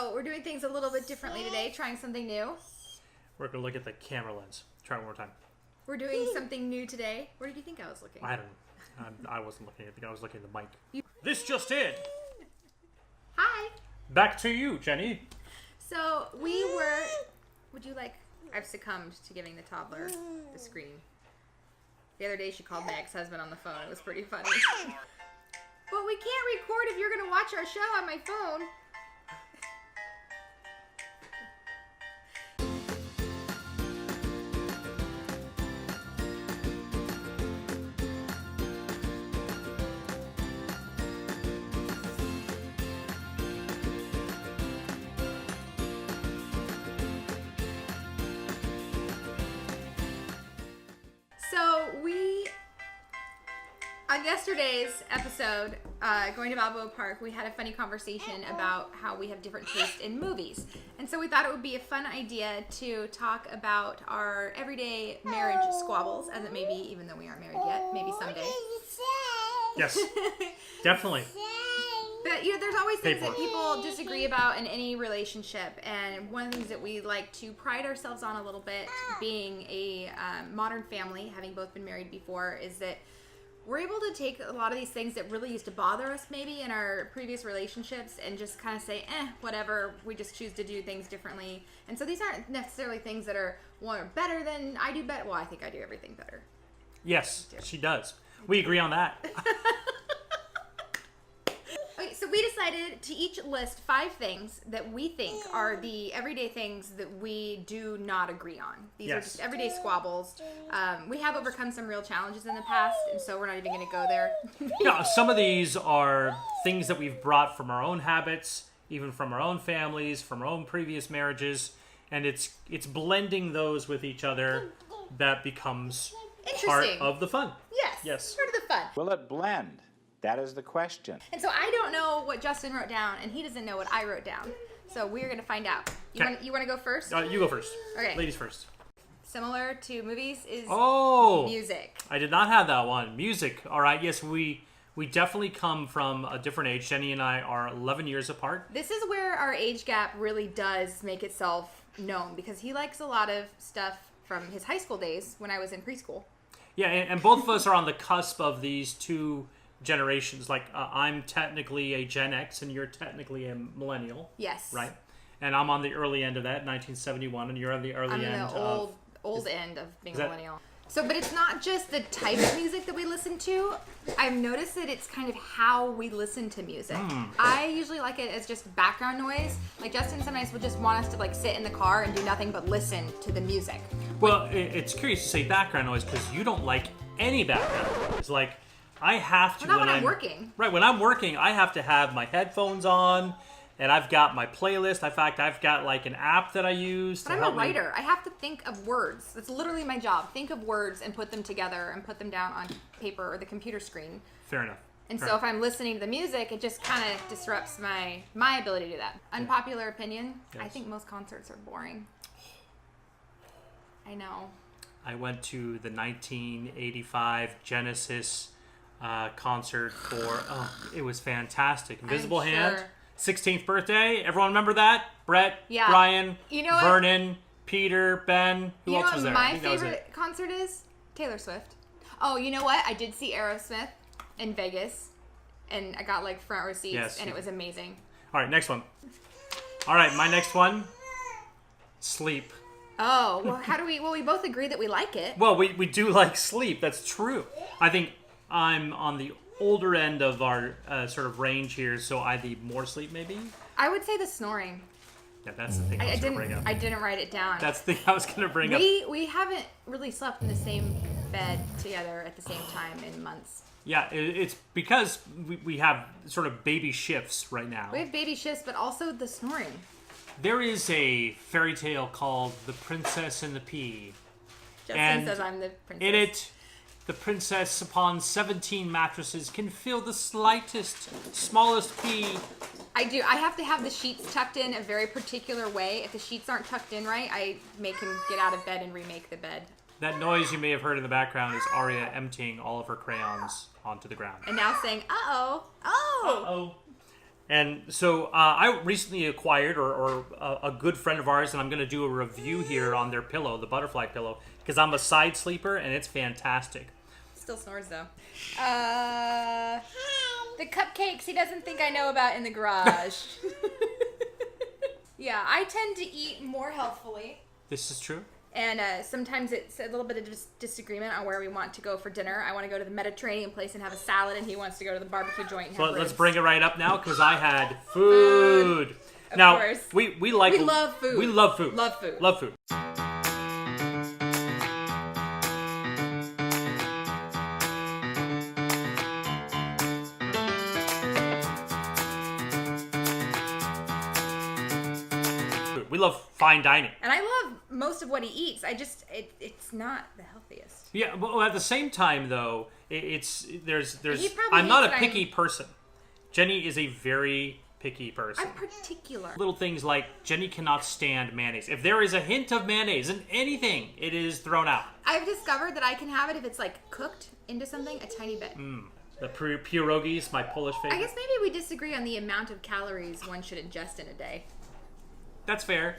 So we're doing things a little bit differently today, trying something new. We're going to look at the camera lens. Try it one more time. We're doing something new today. Where did you think I was looking? I don't know. I wasn't looking. I think I was looking at the mic. This just in. Hi. Back to you, Jenny. So we were... Would you like... I've succumbed to giving the toddler the screen. The other day she called my ex-husband on the phone. It was pretty funny. But we can't record if you're going to watch our show on my phone. So we, on yesterday's episode, going to Balboa Park, we had a funny conversation about how we have different tastes in movies. And so we thought it would be a fun idea to talk about our everyday marriage squabbles, as it may be, even though we aren't married yet, maybe someday. Yes, definitely. But, you know, there's always things that people disagree about in any relationship. And one of the things that we like to pride ourselves on a little bit, being a modern family, having both been married before, is that we're able to take a lot of these things that really used to bother us maybe in our previous relationships and just kind of say, whatever, we just choose to do things differently. And so these aren't necessarily things that are, one, are better than I do better. Well, I think I do everything better. Yes, she does. We agree on that. Okay, so we decided to each list 5 things that we think are the everyday things that we do not agree on. These are just everyday squabbles. We have overcome some real challenges in the past, and so we're not even going to go there. Yeah, some of these are things that we've brought from our own habits, even from our own families, from our own previous marriages, and it's blending those with each other that becomes part of the fun. Yes. Part of the fun. Will it blend? That is the question. And so I don't know what Justin wrote down, and he doesn't know what I wrote down. So we're going to find out. You want to go first? You go first. Okay. Ladies first. Similar to movies is music. I did not have that one. Music. All right. Yes, we definitely come from a different age. Jenny and I are 11 years apart. This is where our age gap really does make itself known, because he likes a lot of stuff from his high school days when I was in preschool. Yeah, and both of us are on the cusp of these two generations. Like I'm technically a Gen X and you're technically a millennial. Yes. Right? And I'm on the early end of that, 1971, and you're on the early end of... old end of being a millennial. So, but it's not just the type of music that we listen to. I've noticed that it's kind of how we listen to music. I usually like it as just background noise. Like Justin sometimes will just want us to like sit in the car and do nothing but listen to the music. Well, it's curious to say background noise because you don't like any background noise. Like, I have to... Well, not when I'm working. Right, when I'm working, I have to have my headphones on, and I've got my playlist. In fact, I've got like an app that I use to help me. But I'm a writer. I have to think of words. That's literally my job. Think of words and put them together and put them down on paper or the computer screen. Fair enough. And so if I'm listening to the music, it just kind of disrupts my ability to do that. Unpopular opinion, yes. I think most concerts are boring. I know. I went to the 1985 Genesis concert for... it was fantastic. Invisible Hand. 16th birthday. Everyone remember that? Brett, Brian, Vernon, Peter, Ben. Who else was there? My favorite concert is Taylor Swift. Oh, you know what? I did see Aerosmith in Vegas, and I got like front row seats, and it was amazing. All right, next one. All right, my next one. Sleep. Oh, well, how do we... Well, we both agree that we like it. Well, we do like sleep. That's true. I think I'm on the older end of our sort of range here, so I need more sleep maybe. I would say the snoring. Yeah, that's the thing I was going to bring up. I didn't write it down. That's the thing I was going to bring up. We haven't really slept in the same bed together at the same time in months. Yeah, it's because we have sort of baby shifts right now. We have baby shifts, but also the snoring. There is a fairy tale called The Princess and the Pea. Justin says I'm the princess. In it, the princess upon 17 mattresses can feel the smallest pea. I do. I have to have the sheets tucked in a very particular way. If the sheets aren't tucked in right, I make him get out of bed and remake the bed. That noise you may have heard in the background is Arya emptying all of her crayons onto the ground. And now saying, uh-oh. Oh! Uh-oh. And so I recently acquired, or a good friend of ours, and I'm going to do a review here on their pillow, the butterfly pillow, because I'm a side sleeper, and it's fantastic. Still snores, though. The cupcakes he doesn't think I know about in the garage. Yeah, I tend to eat more healthfully. This is true. And sometimes it's a little bit of disagreement on where we want to go for dinner. I want to go to the Mediterranean place and have a salad, and he wants to go to the barbecue joint and have So let's ribs. bring it right up now, because I had food. Of Now, course. we love food. We love food. Love food. Love food. We love fine dining. And I love most of what he eats. It's not the healthiest. Yeah, but at the same time, though, there's. He probably I'm not a hates that picky person. Jenny is a very picky person. I'm particular. Little things like Jenny cannot stand mayonnaise. If there is a hint of mayonnaise in anything, it is thrown out. I've discovered that I can have it if it's like cooked into something a tiny bit. The pierogies, my Polish favorite. I guess maybe we disagree on the amount of calories one should ingest in a day. That's fair.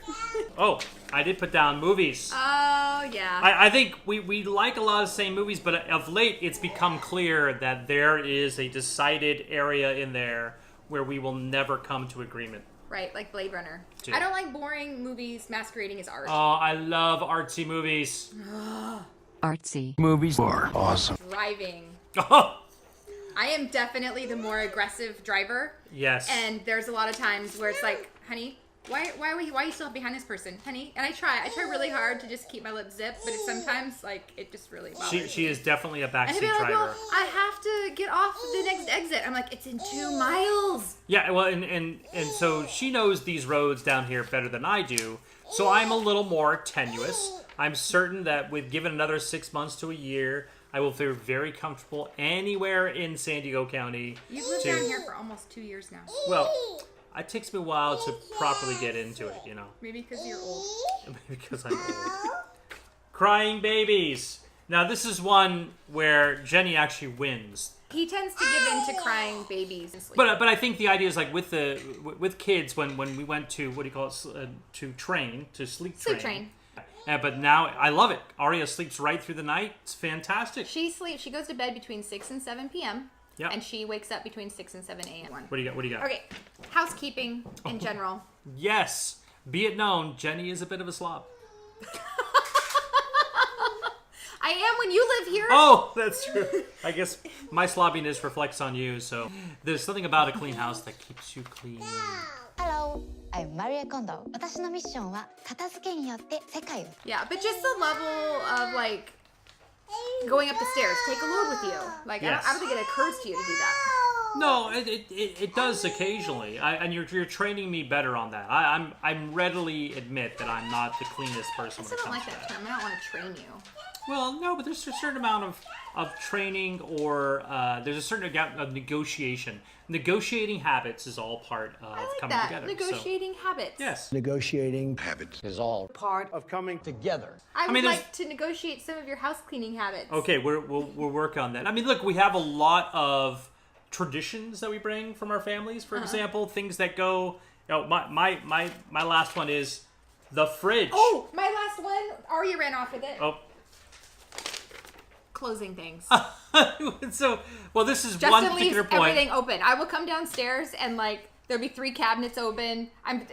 Oh, I did put down movies. Oh, yeah. I think we like a lot of the same movies, but of late it's become clear that there is a decided area in there where we will never come to agreement. Right, like Blade Runner. Dude. I don't like boring movies masquerading as art. Oh, I love artsy movies. Artsy. Movies are awesome. Driving. Oh, I am definitely the more aggressive driver. yes. And there's a lot of times where it's like, honey, why are you still behind this person, honey? And I try really hard to just keep my lips zipped, but it's sometimes like it just really bothers me. She is definitely a And backseat he'd be like, driver. well, I have to get off the next exit. I'm like, it's in 2 miles. Yeah, well, and so she knows these roads down here better than I do, so I'm a little more tenuous. I'm certain that with given another 6 months to a year, I will feel very comfortable anywhere in San Diego County. You've lived down here for almost 2 years now. Well, it takes me a while to properly get into it, Maybe because you're old. because I'm old. Crying babies. Now, this is one where Jenny actually wins. He tends to give in to crying babies and sleep. But I think the idea is like with kids when we went to what do you call it to sleep train. But now I love it. Aria sleeps right through the night. It's fantastic. She goes to bed between 6 and 7 p.m. Yep. And she wakes up between 6 and 7 a.m. What do you got? Okay, housekeeping in general. Yes. Be it known, Jenny is a bit of a slob. I am when you live here. Oh, that's true. I guess my slobbiness reflects on you, so there's something about a clean house that keeps you clean. Hello, I'm Maria Kondo. 私のミッションは片付けによって世界を Yeah, but just the level of like going up the stairs. Take a load with you. Like Yes. I don't think it occurs to you to do that. No, it does occasionally, and you're training me better on that. I'm readily admit that I'm not the cleanest I person when still it don't comes like to that that. term. I don't want to train you. Well, no, but there's a certain amount of training or there's a certain amount of negotiation. Negotiating habits is all part of I like coming that. together. Negotiating habits. So, yes. Negotiating habits is all part of coming together. I would mean, like to negotiate some of your house cleaning habits. Okay, we'll work on that. I mean, look, we have a lot of traditions that we bring from our families. For example, things that go. My last one is the fridge. Oh, my last one. Arya ran off with it. Oh. Closing things. So, well, this is Justin one leaves particular point. everything open. I will come downstairs and like there'll be 3 cabinets open.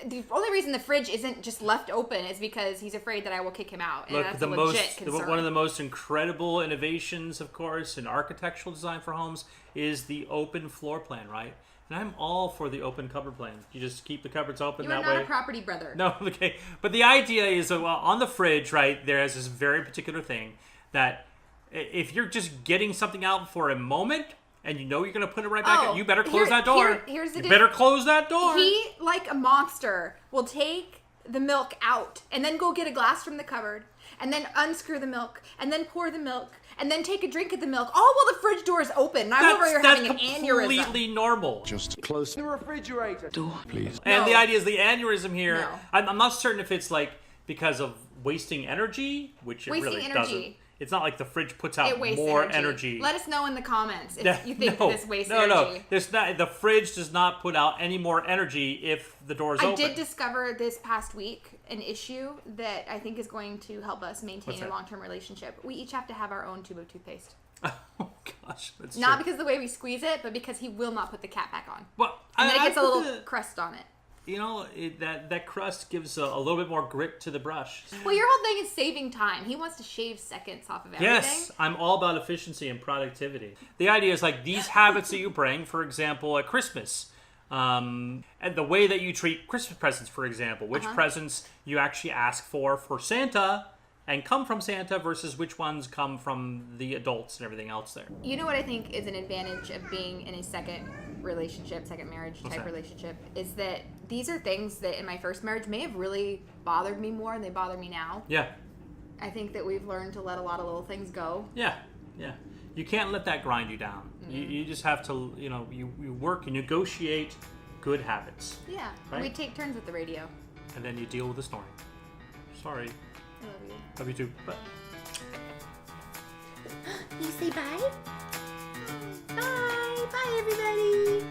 The only reason the fridge isn't just left open is because he's afraid that I will kick him out. And Look, that's the a legit most concern. one of the most incredible innovations, of course, in architectural design for homes is the open floor plan, right? And I'm all for the open cupboard plan. You just keep the cupboards open You that are not way. a property brother. No, okay. But the idea is that, well, on the fridge, right, there is this very particular thing that if you're just getting something out for a moment and you know you're going to put it right back in, you better close that door. Here's the you better close that door. He, like a monster, will take the milk out and then go get a glass from the cupboard and then unscrew the milk and then pour the milk and then take a drink of the milk, all while the fridge door is open. And I'm over here having an aneurysm. That's completely normal. Just close the refrigerator door, please. And No. the idea is the aneurysm here. No. I'm not certain if it's like because of wasting energy, which it Wasting really energy. doesn't. It's not like the fridge puts out It wastes more energy. Let us know in the comments if you think this wastes no, energy. No, there's not. The fridge does not put out any more energy if the door is open. I did discover this past week an issue that I think is going to help us maintain a long-term relationship. We each have to have our own tube of toothpaste. Oh gosh, that's not true. because of the way we squeeze it, but because he will not put the cap back on. Well, and then it gets a little crust on it. You know, that crust gives a little bit more grip to the brush. Well, your whole thing is saving time. He wants to shave seconds off of everything. Yes, I'm all about efficiency and productivity. The idea is like these habits that you bring, for example, at Christmas. And the way that you treat Christmas presents, for example. Which presents you actually ask for Santa and come from Santa versus which ones come from the adults and everything else there. You know what I think is an advantage of being in a second relationship, second marriage type relationship, is that these are things that in my first marriage may have really bothered me more than they bother me now. Yeah. I think that we've learned to let a lot of little things go. Yeah, yeah. You can't let that grind you down. Mm-hmm. You just have to, you work, you negotiate good habits. Yeah. Right? We take turns with the radio. And then you deal with the snoring. Sorry. I love you. Love you too. Bye. You say bye? Bye. Bye, everybody.